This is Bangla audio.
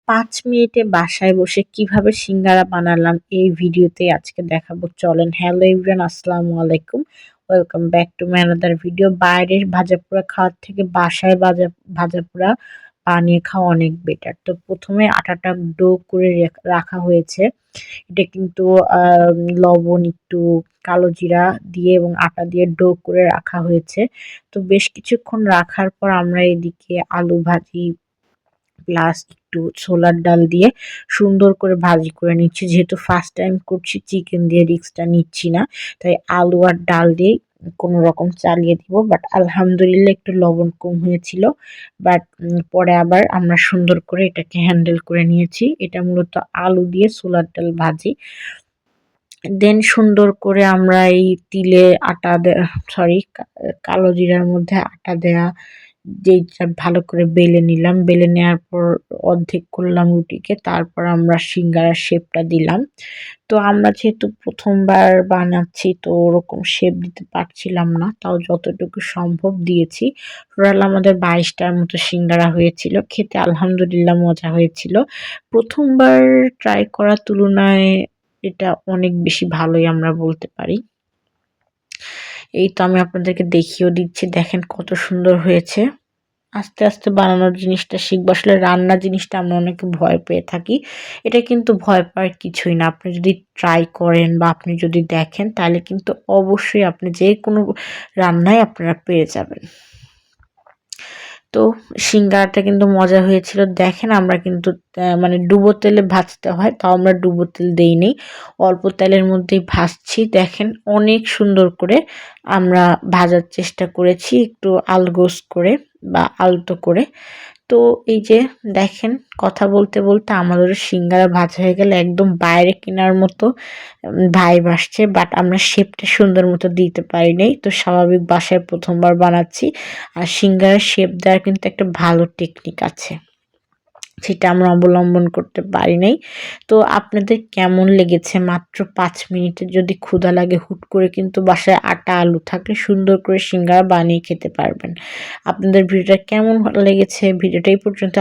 5 মিনিটে বাসায় বসে কিভাবে সিঙ্গারা বানালাম এই ভিডিওতে আজকে দেখাবো। চলেন। হ্যালো এভরিওয়ান, আসসালামু আলাইকুম। Welcome back to my another video. বাইরের ভাজাপোড়া খাওয়ার থেকে বাসায় ভাজাপোড়া বানিয়ে খাওয়া অনেক বেটার। তো প্রথমে আটাটা ডো করে রাখা হয়েছে। এটা কিন্তু লবণ, একটু কালো জিরা দিয়ে এবং আটা দিয়ে ডো করে রাখা হয়েছে। তো বেশ কিছুক্ষণ রাখার পর আমরা এদিকে আলু ভাজি প্লাস একটু ছোলার ডাল দিয়ে সুন্দর করে ভাজি করে নিচ্ছি। যেহেতু ফার্স্ট টাইম করছি, চিকেন দিয়ে রিস্কটা নিচ্ছি না, তাই আলু আর ডাল দিয়ে কোনো রকম চালিয়ে দিব। বাট আলহামদুলিল্লাহ একটু লবণ কম হয়েছিল, বাট পরে আবার আমরা সুন্দর করে এটাকে হ্যান্ডেল করে নিয়েছি। এটা মূলত আলু দিয়ে ছোলার ডাল ভাজি। দেন সুন্দর করে আমরা এই তিলে আটা সরি কালো জিরার মধ্যে আটা দেয়া যেইটা ভালো করে বেলে নিলাম। বেলে নেওয়ার পর অর্ধেক করলাম রুটিকে, তারপর আমরা সিঙ্গারার শেপটা দিলাম। তো আমরা যেহেতু প্রথমবার বানাচ্ছি, তো ওরকম শেপ দিতে পারছিলাম না, তাও যতটুকু সম্ভব দিয়েছি। টোটাল আমাদের 22টার মতো সিঙ্গারা হয়েছিল। খেতে আলহামদুলিল্লাহ মজা হয়েছিল। প্রথমবার ট্রাই করার তুলনায় এটা অনেক বেশি ভালোই আমরা বলতে পারি। এই তো আমি আপনাদেরকে দেখিয়েও দিচ্ছি, দেখেন কত সুন্দর হয়েছে। আস্তে আস্তে বানানোর জিনিসটা শিখবো। আসলে রান্না জিনিসটা আমরা অনেকে ভয় পেয়ে থাকি। এটা কিন্তু ভয় পাওয়ার কিছুই না। আপনি যদি ট্রাই করেন বা আপনি যদি দেখেন, তাহলে কিন্তু অবশ্যই আপনি যে কোনো রান্নায় আপনারা পেরে যাবেন। তো সিঙ্গারাটা কিন্তু মজা হয়েছিল। দেখেন আমরা কিন্তু মানে ডুবো তেলে ভাজতে হয়, তাও আমরা ডুবো তেল দেইনি, অল্প তেলের মধ্যেই ভাজছি। দেখেন অনেক সুন্দর করে আমরা ভাজার চেষ্টা করেছি, একটু আলগোস করে বা আলতো করে। তো এই যে দেখেন, কথা বলতে বলতে আমাদের সিঙ্গারা ভাজা হয়ে গেলে একদম বাইরে কেনার মতো ভাইব আসছে, বাট আমরা শেপটা সুন্দর মতো দিতে পারি নাই। তো স্বাভাবিক বাসায় প্রথমবার বানাচ্ছি, আর সিঙ্গারার শেপ দেওয়ার কিন্তু একটা ভালো টেকনিক আছে, সেটা আমরা অবলম্বন করতে পারি নাই। তো আপনাদের কেমন লেগেছে? মাত্র 5 মিনিটে যদি ক্ষুধা লাগে, হুট করে কিন্তু বাসায় আটা আলু থাকলে সুন্দর করে সিঙ্গারা বানিয়ে খেতে পারবেন। আপনাদের ভিডিওটা কেমন লেগেছে? ভিডিওটা এই পর্যন্ত।